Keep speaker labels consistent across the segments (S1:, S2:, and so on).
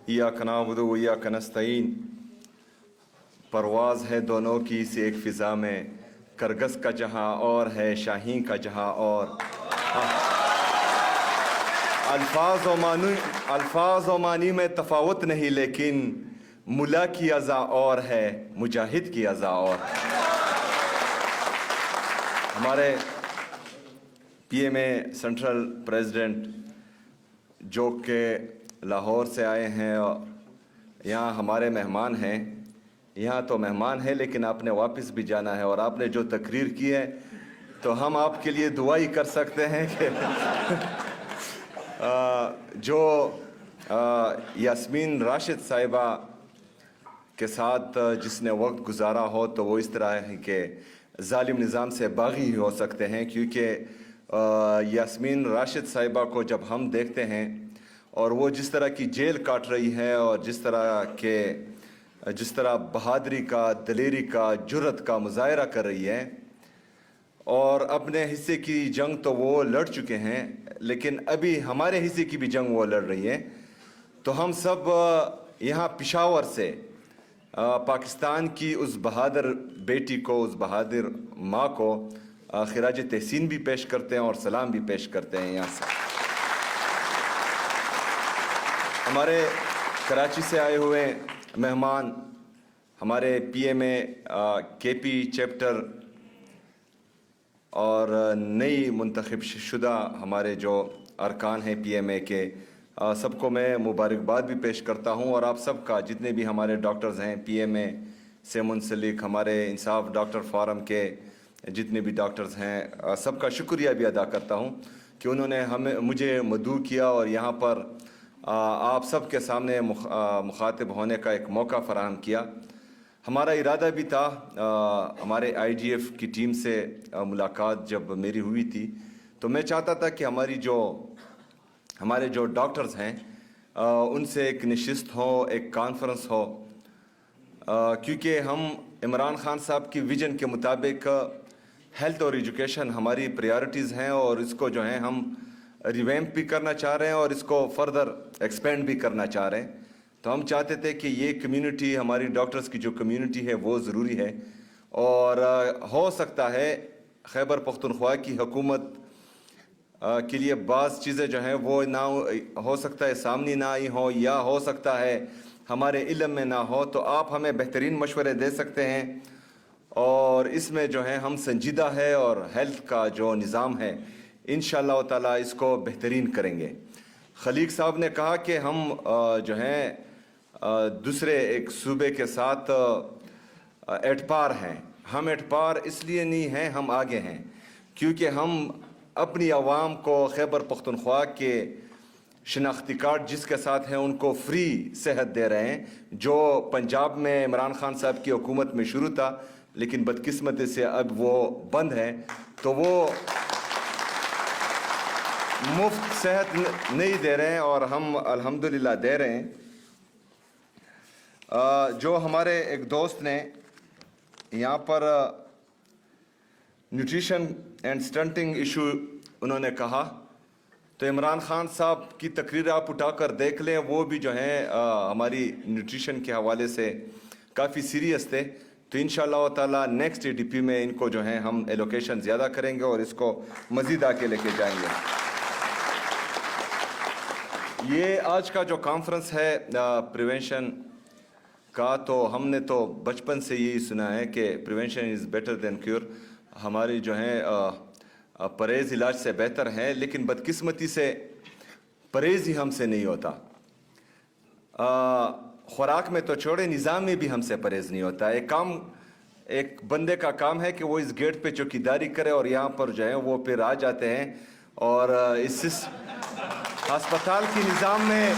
S1: इय्याक नअबुदु व इय्याक नस्तईन। परवाज़ है दोनों की सी एक फ़िज़ा में, करगस का जहाँ और है शाहीन का जहाँ और। अल्फाज और मानी में तफावत नहीं, लेकिन मुला की अज़ा और है, मुजाहिद की अज़ा और। हमारे पीएमए सेंट्रल प्रेसिडेंट जो कि लाहौर से आए हैं और यहाँ हमारे मेहमान हैं, यहाँ तो मेहमान हैं लेकिन आपने वापस भी जाना है, और आपने जो तकरीर की है तो हम आपके लिए दुआ ही कर सकते हैं कि जो यास्मीन राशिद साहिबा के साथ जिसने वक्त गुजारा हो तो वो इस तरह के जालिम निज़ाम से बागी ही हो सकते हैं, क्योंकि यास्मीन राशिद साहिबा को जब हम देखते हैं और वो जिस तरह की जेल काट रही है और जिस तरह बहादुरी का, दलेरी का, जुर्रत का मुजाहरा कर रही है, और अपने हिस्से की जंग तो वो लड़ चुके हैं लेकिन अभी हमारे हिस्से की भी जंग वो लड़ रही है, तो हम सब यहाँ पिशावर से पाकिस्तान की उस बहादुर बेटी को, उस बहादुर माँ को खिराज तहसीन भी पेश करते हैं और सलाम भी पेश करते हैं। यहाँ से हमारे कराची से आए हुए मेहमान, हमारे पीएमए केपी चैप्टर और नई मुंतखब शुदा हमारे जो अरकान हैं पीएमए के, सबको मैं मुबारकबाद भी पेश करता हूं, और आप सबका, जितने भी हमारे डॉक्टर्स हैं पीएमए से मुंसलिक, हमारे इंसाफ डॉक्टर फोरम के जितने भी डॉक्टर्स हैं, सबका शुक्रिया भी अदा करता हूं कि उन्होंने मुझे मदऊ किया और यहाँ पर आप सब के सामने मुखातिब होने का एक मौका फराहम किया। हमारा इरादा भी था, हमारे आईजीएफ की टीम से मुलाकात जब मेरी हुई थी तो मैं चाहता था कि हमारे जो डॉक्टर्स हैं उनसे एक नशिस्त हो, एक कॉन्फ्रेंस हो, क्योंकि हम इमरान खान साहब की विजन के मुताबिक हेल्थ और एजुकेशन हमारी प्रायोरिटीज़ हैं, और इसको जो है हम रिवैम्प भी करना चाह रहे हैं और इसको फर्दर एक्सपेंड भी करना चाह रहे हैं। तो हम चाहते थे कि ये कम्युनिटी, हमारी डॉक्टर्स की जो कम्युनिटी है वो ज़रूरी है, और हो सकता है खैबर पख्तूनख्वा की हुकूमत के लिए बाज़ चीज़ें जो हैं वो ना हो सकता है सामने ना आई हो, या हो सकता है हमारे इल्म में ना हो, तो आप हमें बेहतरीन मशवरे दे सकते हैं, और इसमें जो है हम संजीदा है और हेल्थ का जो निज़ाम है इंशाअल्लाह ताला इसको बेहतरीन करेंगे। खलीक साहब ने कहा कि हम जो हैं दूसरे एक सूबे के साथ एटपार हैं। हम एटपार इसलिए नहीं हैं, हम आगे हैं, क्योंकि हम अपनी आवाम को खैबर पख्तूनख्वा के शनाख्ती कार्ड जिसके साथ हैं उनको फ्री सेहत दे रहे हैं, जो पंजाब में इमरान खान साहब की हुकूमत में शुरू था लेकिन बदकिस्मती से अब वो बंद है, तो वो मुफ्त सेहत नहीं दे रहे हैं और हम अल्हम्दुलिल्लाह दे रहे हैं। जो हमारे एक दोस्त ने यहाँ पर न्यूट्रिशन एंड स्टंटिंग इशू उन्होंने कहा, तो इमरान खान साहब की तकरीर आप उठाकर देख लें, वो भी जो है हमारी न्यूट्रिशन के हवाले से काफ़ी सीरियस थे। तो इंशाअल्लाह ताला नेक्स्ट एडीपी में इनको जो है हम एलोकेशन ज़्यादा करेंगे और इसको मज़ीद आके लेके जाएंगे। ये आज का जो कॉन्फ्रेंस है प्रिवेंशन का, तो हमने तो बचपन से यही सुना है कि prevention is better than cure. हमारी जो है परहेज़ इलाज से बेहतर है, लेकिन बदकिस्मती से परहेज़ ही हमसे नहीं होता। खुराक में तो छोड़े, निज़ाम में भी हमसे परहेज़ नहीं होता। एक बंदे का काम है कि वो इस गेट पे चौकीदारी करे और यहाँ पर जो है वो फिर आ जाते हैं, और इस अस्पताल की निज़ाम में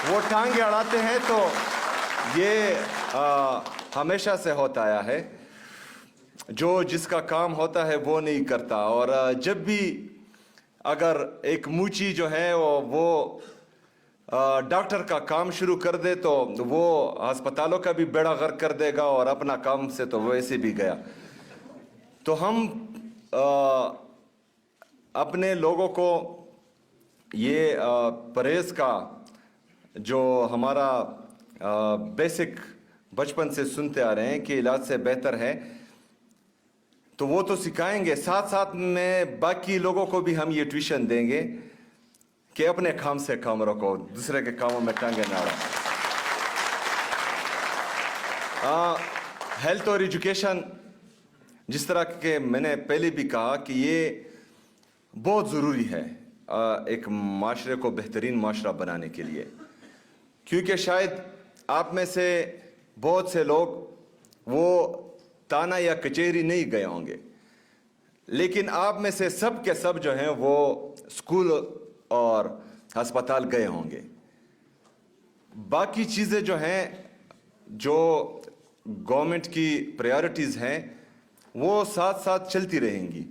S1: वो टांगे अड़ाते हैं। तो ये हमेशा से होता आया है, जो जिसका काम होता है वो नहीं करता। और जब भी अगर एक मूची जो है वो डॉक्टर का काम शुरू कर दे तो वो अस्पतालों का भी बेड़ा गर्क कर देगा और अपना काम से तो वैसे भी गया। तो हम अपने लोगों को ये परहेज़ का जो हमारा बेसिक बचपन से सुनते आ रहे हैं कि इलाज से बेहतर है, तो वो तो सिखाएंगे, साथ साथ में बाकी लोगों को भी हम ये ट्यूशन देंगे कि अपने काम से काम रखो, दूसरे के कामों में टांगे ना अड़ाओ। हेल्थ और एजुकेशन, जिस तरह के मैंने पहले भी कहा कि ये बहुत ज़रूरी है एक माशरे को बेहतरीन माशरा बनाने के लिए, क्योंकि शायद आप में से बहुत से लोग वो ताना या कचहरी नहीं गए होंगे, लेकिन आप में से सब के सब जो हैं वो स्कूल और अस्पताल गए होंगे। बाकी चीज़ें जो हैं, जो गवर्नमेंट की प्रायोरिटीज़ हैं, वो साथ साथ चलती रहेंगी,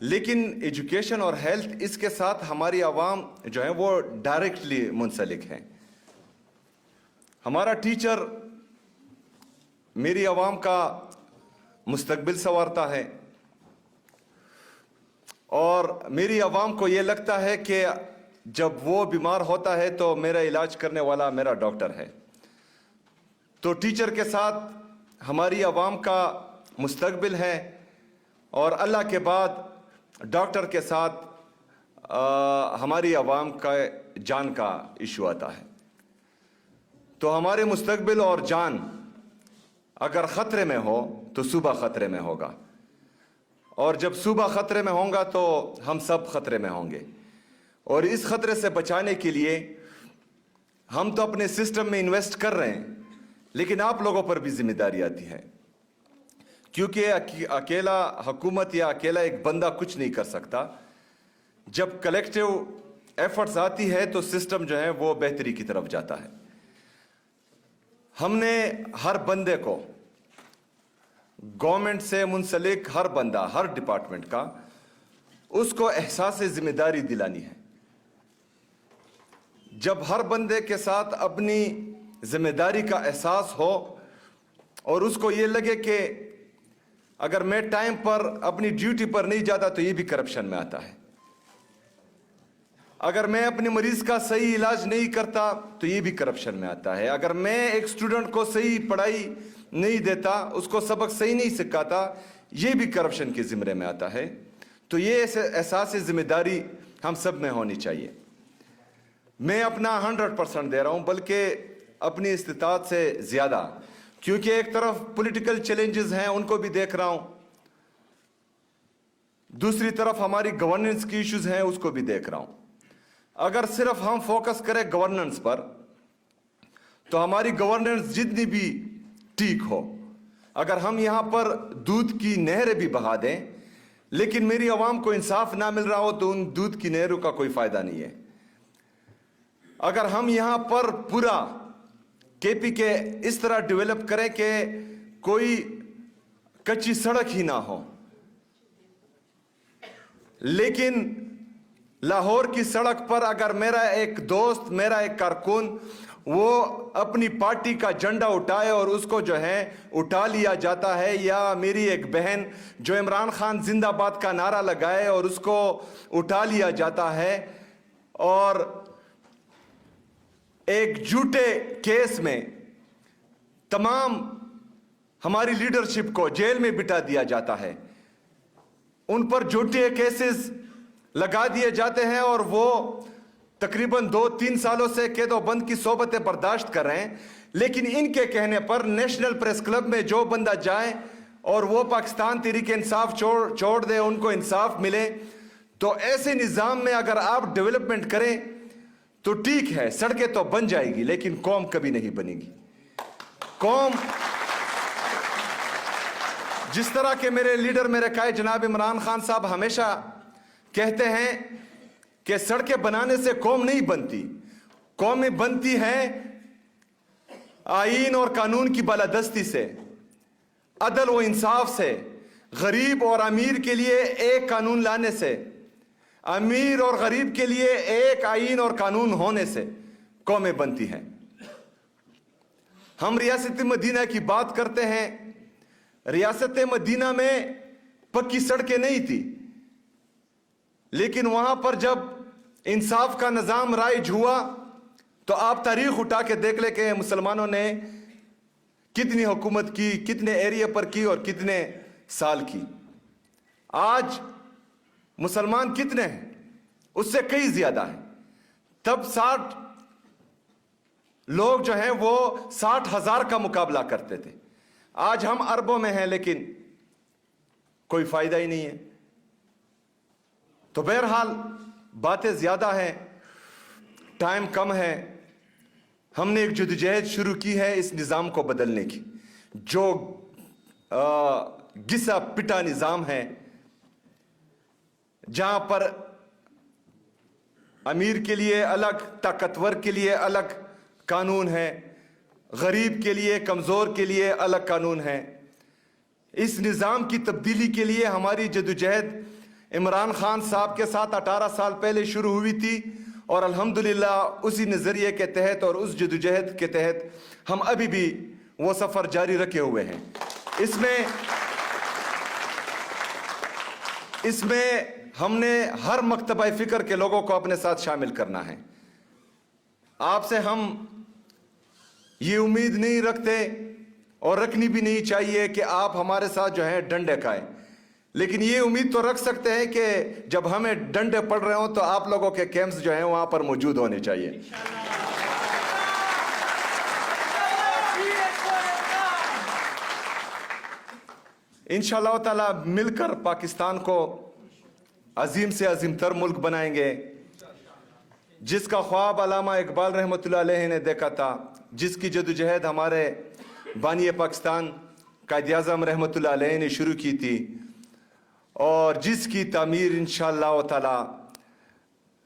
S1: लेकिन एजुकेशन और हेल्थ, इसके साथ हमारी आवाम जो है वो डायरेक्टली मुंसलिक हैं। हमारा टीचर मेरी आवाम का मुस्तकबिल संवारता है, और मेरी आवाम को ये लगता है कि जब वो बीमार होता है तो मेरा इलाज करने वाला मेरा डॉक्टर है। तो टीचर के साथ हमारी आवाम का मुस्तकबिल है, और अल्लाह के बाद डॉक्टर के साथ हमारी आवाम का जान का इशू आता है। तो हमारे मुस्तकबिल और जान अगर ख़तरे में हो तो सूबा ख़तरे में होगा, और जब सूबा ख़तरे में होगा तो हम सब ख़तरे में होंगे। और इस ख़तरे से बचाने के लिए हम तो अपने सिस्टम में इन्वेस्ट कर रहे हैं, लेकिन आप लोगों पर भी जिम्मेदारी आती है, क्योंकि अकेला हुकूमत या अकेला एक बंदा कुछ नहीं कर सकता। जब कलेक्टिव एफर्ट्स आती है तो सिस्टम जो है वो बेहतरी की तरफ जाता है। हमने हर बंदे को, गवर्नमेंट से मुंसलिक हर बंदा, हर डिपार्टमेंट का, उसको एहसास जिम्मेदारी दिलानी है। जब हर बंदे के साथ अपनी जिम्मेदारी का एहसास हो और उसको ये लगे कि अगर मैं टाइम पर अपनी ड्यूटी पर नहीं जाता तो ये भी करप्शन में आता है, अगर मैं अपने मरीज का सही इलाज नहीं करता तो ये भी करप्शन में आता है, अगर मैं एक स्टूडेंट को सही पढ़ाई नहीं देता, उसको सबक सही नहीं सिखाता, ये भी करप्शन के ज़िम्मे में आता है। तो ये एहसास जिम्मेदारी हम सब में होनी चाहिए। मैं अपना 100% दे रहा हूँ, बल्कि अपनी इस्तिताअत से ज़्यादा, क्योंकि एक तरफ पॉलिटिकल चैलेंजेस हैं, उनको भी देख रहा हूँ, दूसरी तरफ हमारी गवर्नेंस की इश्यूज हैं, उसको भी देख रहा हूँ। अगर सिर्फ हम फोकस करें गवर्नेंस पर तो हमारी गवर्नेंस जितनी भी ठीक हो, अगर हम यहाँ पर दूध की नहरें भी बहा दें, लेकिन मेरी आवाम को इंसाफ ना मिल रहा हो तो उन दूध की नहरों का कोई फायदा नहीं है। अगर हम यहाँ पर पूरा केपी के इस तरह डेवलप करें कि कोई कच्ची सड़क ही ना हो, लेकिन लाहौर की सड़क पर अगर मेरा एक दोस्त, मेरा एक कारकुन, वो अपनी पार्टी का झंडा उठाए और उसको जो है उठा लिया जाता है, या मेरी एक बहन जो इमरान खान जिंदाबाद का नारा लगाए और उसको उठा लिया जाता है, और एक झूठे केस में तमाम हमारी लीडरशिप को जेल में बिठा दिया जाता है, उन पर झूठे केसेस लगा दिए जाते हैं, और वो तकरीबन 2-3 सालों से कैदोबंद की सोबतें बर्दाश्त कर रहे हैं। लेकिन इनके कहने पर नेशनल प्रेस क्लब में जो बंदा जाए और वो पाकिस्तान तहरीक इंसाफ छोड़ दे, उनको इंसाफ मिले। तो ऐसे निज़ाम में अगर आप डेवलपमेंट करें तो ठीक है, सड़कें तो बन जाएगी, लेकिन कौम कभी नहीं बनेगी। कौम, जिस तरह के मेरे लीडर, मेरे कायद जनाब इमरान खान साहब हमेशा कहते हैं कि सड़कें बनाने से कौम नहीं बनती, कौमें बनती हैं आईन और कानून की बालादस्ती से, अदल व इंसाफ से, गरीब और अमीर के लिए एक कानून लाने से, अमीर और गरीब के लिए एक आईन और कानून होने से कौमें बनती हैं। हम रियासत मदीना की बात करते हैं, रियासत मदीना में पक्की सड़कें नहीं थी, लेकिन वहां पर जब इंसाफ का निज़ाम राइज हुआ تو آپ تاریخ اٹھا کے دیکھ لیں کہ مسلمانوں نے کتنی حکومت کی, کتنے ایریا پر کی اور کتنے سال کی. آج مسلمان کتنے ہیں؟ اس سے کئی زیادہ ہیں. تب 60 لوگ جو ہیں وہ 60,000 کا مقابلہ کرتے تھے. آج ہم اربوں میں ہیں لیکن کوئی فائدہ ہی نہیں ہے. تو بہرحال باتیں زیادہ ہیں, ٹائم کم ہے. ہم نے ایک جدوجہد شروع کی ہے اس نظام کو بدلنے کی, جو گھسا پٹا نظام ہے, جہاں پر امیر کے لیے الگ, طاقتور کے لیے الگ قانون ہے, غریب کے لیے, کمزور کے لیے الگ قانون ہے. اس نظام کی تبدیلی کے لیے ہماری جدوجہد عمران خان صاحب کے ساتھ 18 سال پہلے شروع ہوئی تھی, اور الحمدللہ اسی نظریے کے تحت اور اس جدوجہد کے تحت ہم ابھی بھی وہ سفر جاری رکھے ہوئے ہیں. اس میں ہم نے ہر مکتبہ فکر کے لوگوں کو اپنے ساتھ شامل کرنا ہے. آپ سے ہم یہ امید نہیں رکھتے اور رکھنی بھی نہیں چاہیے کہ آپ ہمارے ساتھ جو ہے ڈنڈے کھائیں, لیکن یہ امید تو رکھ سکتے ہیں کہ جب ہمیں ڈنڈے پڑ رہے ہوں تو آپ لوگوں کے کیمپس جو ہیں وہاں پر موجود ہونے چاہیے. انشاءاللہ تعالی مل کر پاکستان کو عظیم سے عظیم تر ملک بنائیں گے, جس کا خواب علامہ اقبال رحمۃ اللہ علیہ نے دیکھا تھا, جس کی جدوجہد ہمارے بانی پاکستان قائد اعظم رحمۃ اللہ علیہ نے شروع کی تھی, اور جس کی تعمیر انشاءاللہ تعالی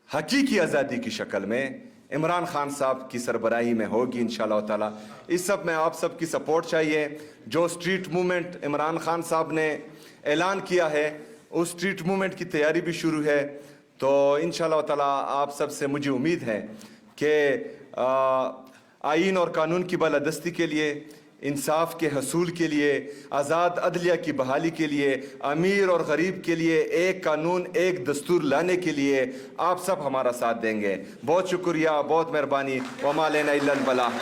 S1: حقیقی آزادی کی شکل میں عمران خان صاحب کی سربراہی میں ہوگی انشاءاللہ تعالی. اس سب میں آپ سب کی سپورٹ چاہیے. جو سٹریٹ موومنٹ عمران خان صاحب نے اعلان کیا ہے, اس سٹریٹ موومنٹ کی تیاری بھی شروع ہے. تو انشاءاللہ تعالی آپ سب سے مجھے امید ہے کہ آئین اور قانون کی بالادستی کے لیے, انصاف کے حصول کے لیے, آزاد عدلیہ کی بحالی کے لیے, امیر اور غریب کے لیے ایک قانون, ایک دستور لانے کے لیے آپ سب ہمارا ساتھ دیں گے. بہت شکریہ, بہت مہربانی. وما لینا الا البلاغ.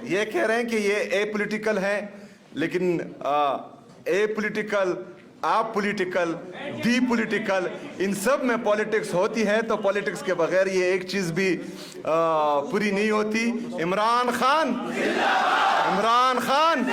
S1: یہ کہہ رہے ہیں کہ یہ اے پولیٹیکل ہے, لیکن اے پولیٹیکل, آپ پولیٹیکل, ڈی پولیٹیکل, ان سب میں پولیٹکس ہوتی ہے. تو پولیٹکس کے بغیر یہ ایک چیز بھی پوری نہیں ہوتی. عمران خان, عمران خان.